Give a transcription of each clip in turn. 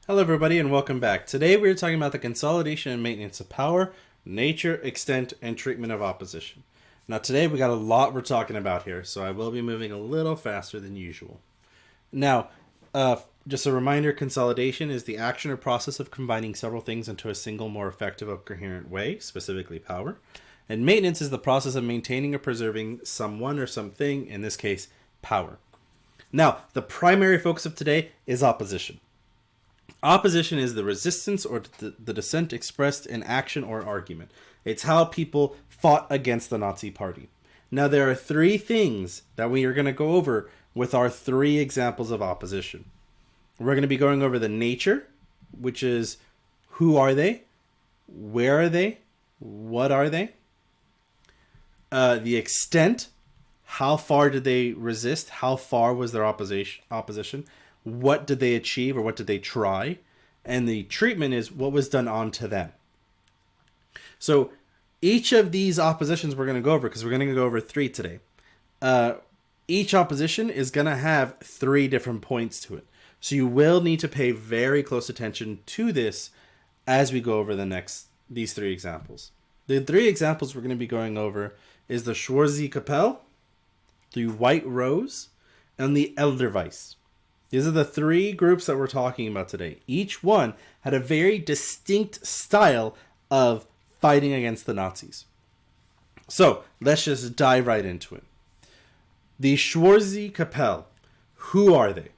Hello everybody and welcome back. Today we are talking about the consolidation and maintenance of power, nature, extent, and treatment of opposition. Now today we got a lot we're talking about here, so I will be moving a little faster than usual. Now, just a reminder, consolidation is the action or process of combining several things into a single, more effective or coherent way, specifically power. And maintenance is the process of maintaining or preserving someone or something, in this case, power. Now, the primary focus of today is opposition. Opposition is the resistance or the dissent expressed in action or argument. It's how people fought against the Nazi Party. Now, there are three things that we are going to go over with our three examples of opposition. We're going to be going over the nature, which is who are they, where are they, what are they. The extent, how far did they resist, how far was their opposition, what did they achieve or what did they try, and the treatment is what was done onto them. So each of these oppositions we're going to go over, because we're going to go over three today. Each opposition is going to have three different points to it. So you will need to pay very close attention to this as we go over these three examples. The three examples we're going to be going over is the Schwarze Kappelle, the White Rose, and the Edelweiss. These are the three groups that we're talking about today. Each one had a very distinct style of fighting against the Nazis. So let's just dive right into it. The Schwarze Kappelle, who are they?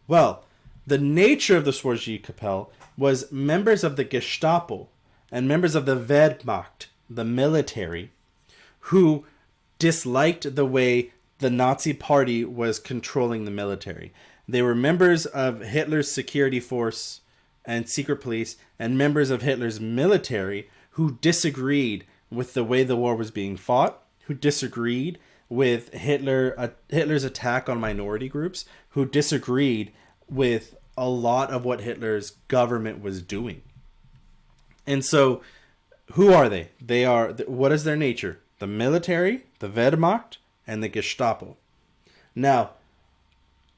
Well, the nature of the Schwarze Kappelle was members of the Gestapo and members of the Wehrmacht, the military, who disliked the way the Nazi Party was controlling the military. They were members of Hitler's security force and secret police and members of Hitler's military who disagreed with the way the war was being fought, who disagreed with Hitler's attack on minority groups, who disagreed with a lot of what Hitler's government was doing. And so, who are they? What is their nature? The military, the Wehrmacht, and the Gestapo. Now,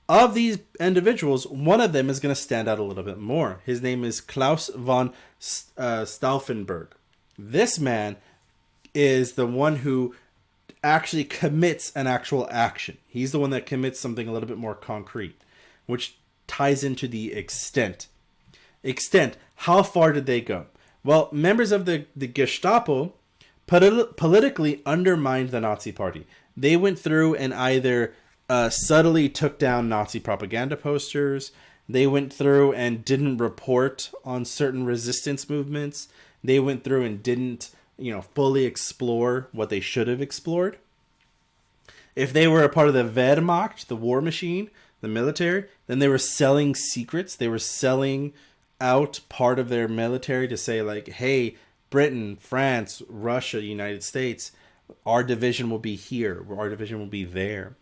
of these individuals, one of them is going to stand out a little bit more. His name is Klaus von Stauffenberg. This man is the one who actually commits an actual action. He's the one that commits something a little bit more concrete, which ties into the extent. Extent, how far did they go? Well, members of the Gestapo politically undermined the Nazi Party. They went through and either subtly took down Nazi propaganda posters. They went through and didn't report on certain resistance movements. They went through and didn't, fully explore what they should have explored. If they were a part of the Wehrmacht, the war machine, the military, then they were selling secrets. They were selling out part of their military to say, like, hey, Britain, France, Russia, United States, our division will be here, or our division will be there.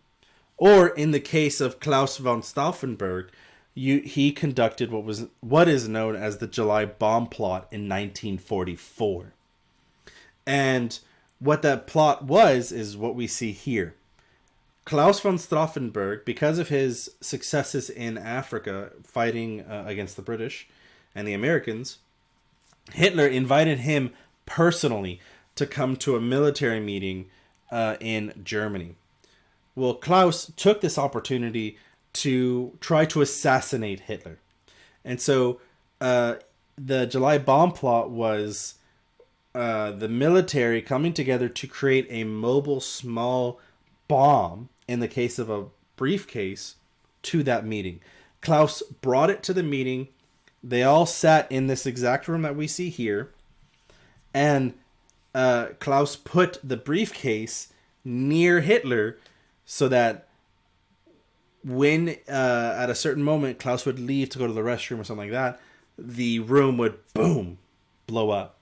Or in the case of Klaus von Stauffenberg, he conducted what is known as the July bomb plot in 1944. And what that plot was is what we see here. Klaus von Stauffenberg, because of his successes in Africa fighting against the British and the Americans, Hitler invited him personally to come to a military meeting in Germany. Well, Klaus took this opportunity to try to assassinate Hitler. And so the July bomb plot was the military coming together to create a mobile small bomb, in the case of a briefcase, to that meeting. Klaus brought it to the meeting. They all sat in this exact room that we see here. And Klaus put the briefcase near Hitler so that when at a certain moment Klaus would leave to go to the restroom or something like that, the room would, boom, blow up.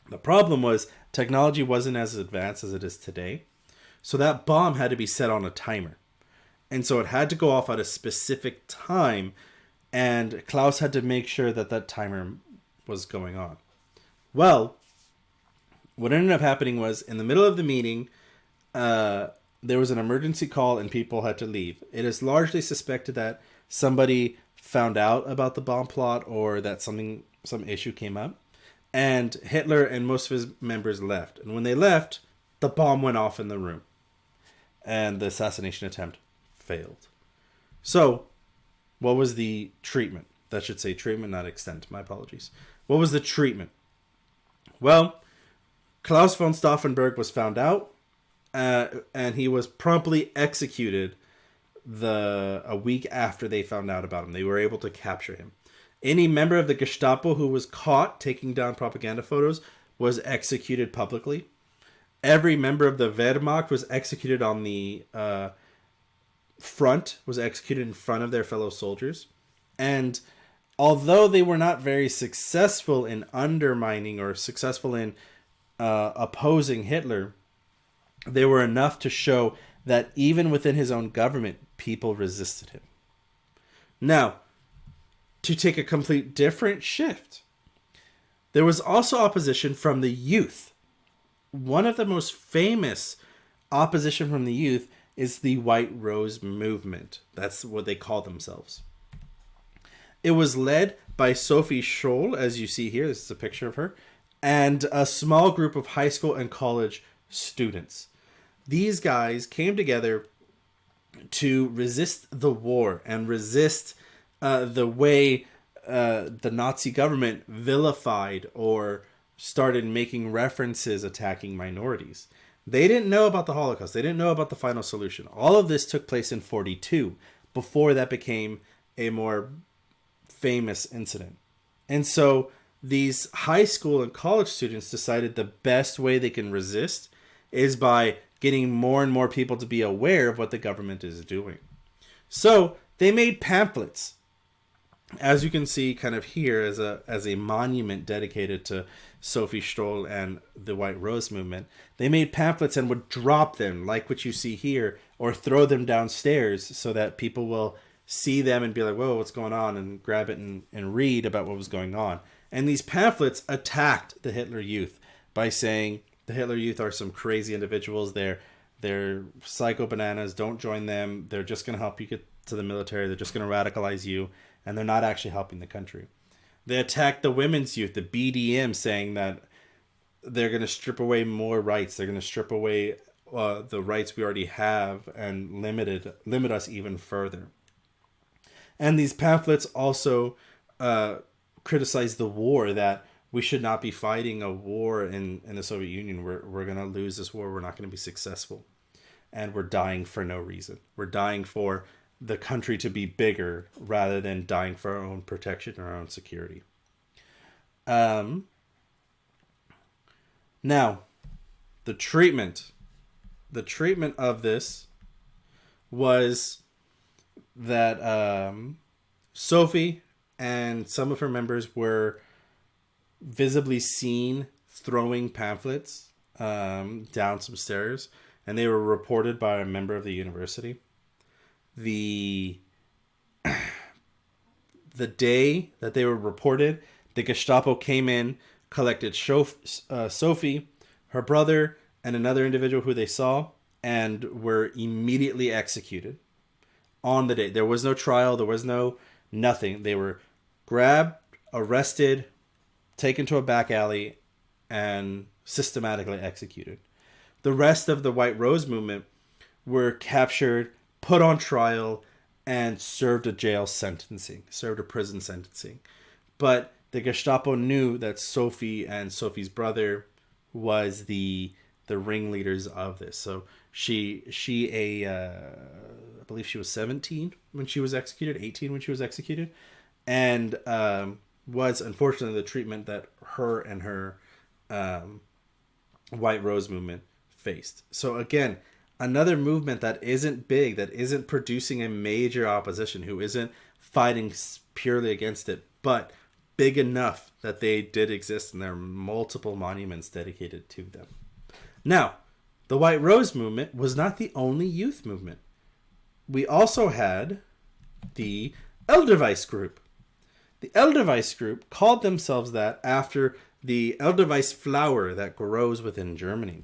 The problem was technology wasn't as advanced as it is today. So that bomb had to be set on a timer. And so it had to go off at a specific time. And Klaus had to make sure that that timer was going on. Well, what ended up happening was in the middle of the meeting, there was an emergency call and people had to leave. It is largely suspected that somebody found out about the bomb plot or that some issue came up. And Hitler and most of his members left. And when they left, the bomb went off in the room. And the assassination attempt failed. So, what was the treatment? That should say treatment, not extent. My apologies. What was the treatment? Well, Klaus von Stauffenberg was found out, and he was promptly executed a week after they found out about him. They were able to capture him. Any member of the Gestapo who was caught taking down propaganda photos was executed publicly. Every member of the Wehrmacht was executed on the front, was executed in front of their fellow soldiers. And although they were not very successful in undermining or successful in opposing Hitler, they were enough to show that even within his own government, people resisted him. Now, to take a complete different shift, there was also opposition from the youth. One of the most famous opposition from the youth is the White Rose movement. That's what they call themselves. It was led by Sophie Scholl, as you see here. This is a picture of her. And a small group of high school and college students. These guys came together to resist the war and resist the way the Nazi government vilified or started making references attacking minorities. They didn't know about the Holocaust. They didn't know about the final solution. All of this took place in 1942, before that became a more famous incident. And so these high school and college students decided the best way they can resist is by getting more and more people to be aware of what the government is doing. So they made pamphlets, as you can see kind of here as a monument dedicated to Sophie Scholl and the White Rose movement. They made pamphlets and would drop them, like what you see here, or throw them downstairs so that people will see them and be like, whoa, what's going on? And grab it and read about what was going on. And these pamphlets attacked the Hitler Youth by saying the Hitler Youth are some crazy individuals. They're psycho bananas. Don't join them. They're just going to help you get to the military. They're just going to radicalize you. And they're not actually helping the country. They attacked the women's youth, the BDM, saying that they're going to strip away more rights. They're going to strip away the rights we already have and limit us even further. And these pamphlets also criticize the war, that we should not be fighting a war in the Soviet Union. We're going to lose this war. We're not going to be successful. And we're dying for no reason. We're dying for the country to be bigger rather than dying for our own protection or our own security. Now, the treatment of this was that Sophie and some of her members were visibly seen throwing pamphlets down some stairs, and they were reported by a member of the university. The day that they were reported, the Gestapo came in, collected Sophie, her brother, and another individual who they saw, and were immediately executed on the day. There was no trial. There was no nothing. They were grabbed, arrested, taken to a back alley, and systematically executed. The rest of the White Rose movement were captured, put on trial, and served a prison sentencing. But the Gestapo knew that Sophie and Sophie's brother was the ringleaders of this. So I believe she was 17 when she was executed, 18 when she was executed, and was unfortunately the treatment that her and her White Rose movement faced. So again, another movement that isn't big, that isn't producing a major opposition, who isn't fighting purely against it, but big enough that they did exist and there are multiple monuments dedicated to them. Now, the White Rose movement was not the only youth movement. We also had the Edelweiss group. The Edelweiss group called themselves that after the Edelweiss flower that grows within Germany.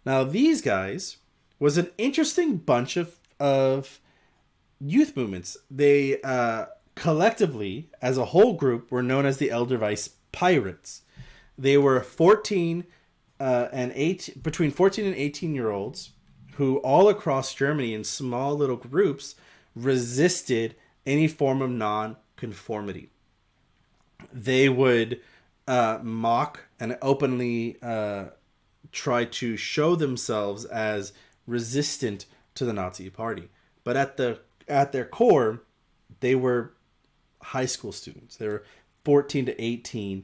Now, these guys was an interesting bunch of youth movements. They collectively, as a whole group, were known as the Edelweiss Pirates. They were 14 between 14 and 18-year-olds who all across Germany in small little groups resisted any form of non-conformity. They would mock and openly try to show themselves as resistant to the Nazi Party. But at their core, they were high school students. They were 14 to 18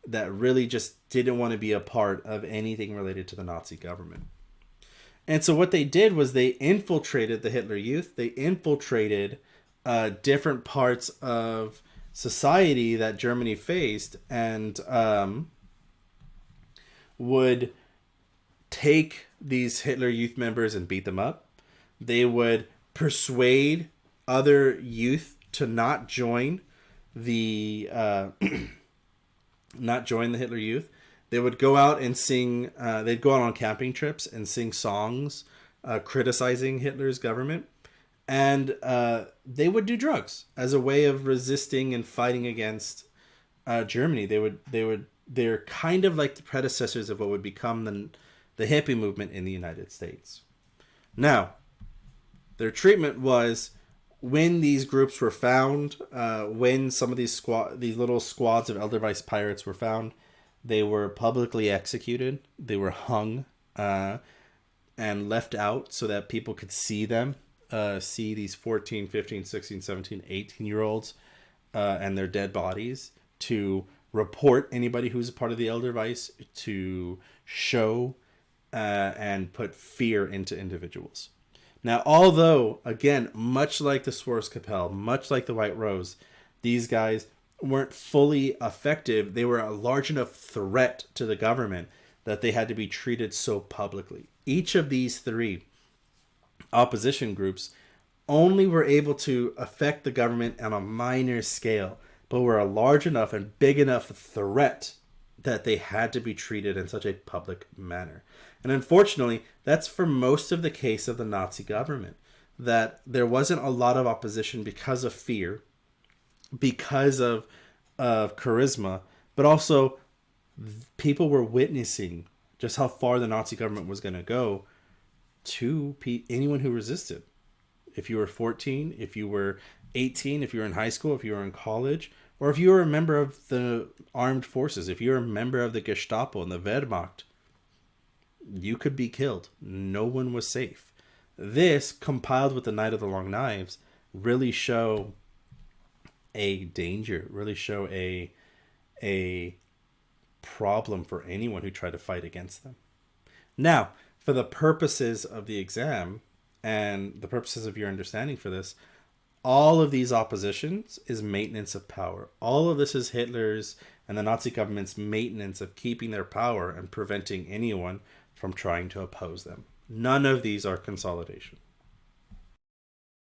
that really just didn't want to be a part of anything related to the Nazi government. And so what they did was they infiltrated the Hitler Youth. They infiltrated different parts of society that Germany faced, and would take these Hitler Youth members and beat them up. They would persuade other youth to not join the Hitler Youth. They would go out and sing. They'd go out on camping trips and sing songs criticizing Hitler's government, and they would do drugs as a way of resisting and fighting against Germany. They're kind of like the predecessors of what would become the hippie movement in the United States. Now, their treatment was, when these groups were found, when some of these little squads of Edelweiss Pirates were found, they were publicly executed. They were hung and left out so that people could see them, see these 14, 15, 16, 17, 18-year-olds and their dead bodies, to report anybody who's a part of the Edelweiss, to show and put fear into individuals. Now, although, again, much like the Schwarze Kapelle, much like the White Rose, these guys weren't fully effective, they were a large enough threat to the government that they had to be treated so publicly. Each of these three opposition groups only were able to affect the government on a minor scale, but were a large enough and big enough threat that they had to be treated in such a public manner. And unfortunately, that's for most of the case of the Nazi government, that there wasn't a lot of opposition because of fear, because of charisma, but also people were witnessing just how far the Nazi government was going to go to anyone who resisted. If you were 14, if you were 18, if you were in high school, if you were in college, or if you were a member of the armed forces, if you were a member of the Gestapo and the Wehrmacht, you could be killed. No one was safe. This, compiled with the Night of the Long Knives, really show a danger, really show a problem for anyone who tried to fight against them. Now, for the purposes of the exam and the purposes of your understanding for this, all of these oppositions is maintenance of power. All of this is Hitler's and the Nazi government's maintenance of keeping their power and preventing anyone from trying to oppose them. None of these are consolidation.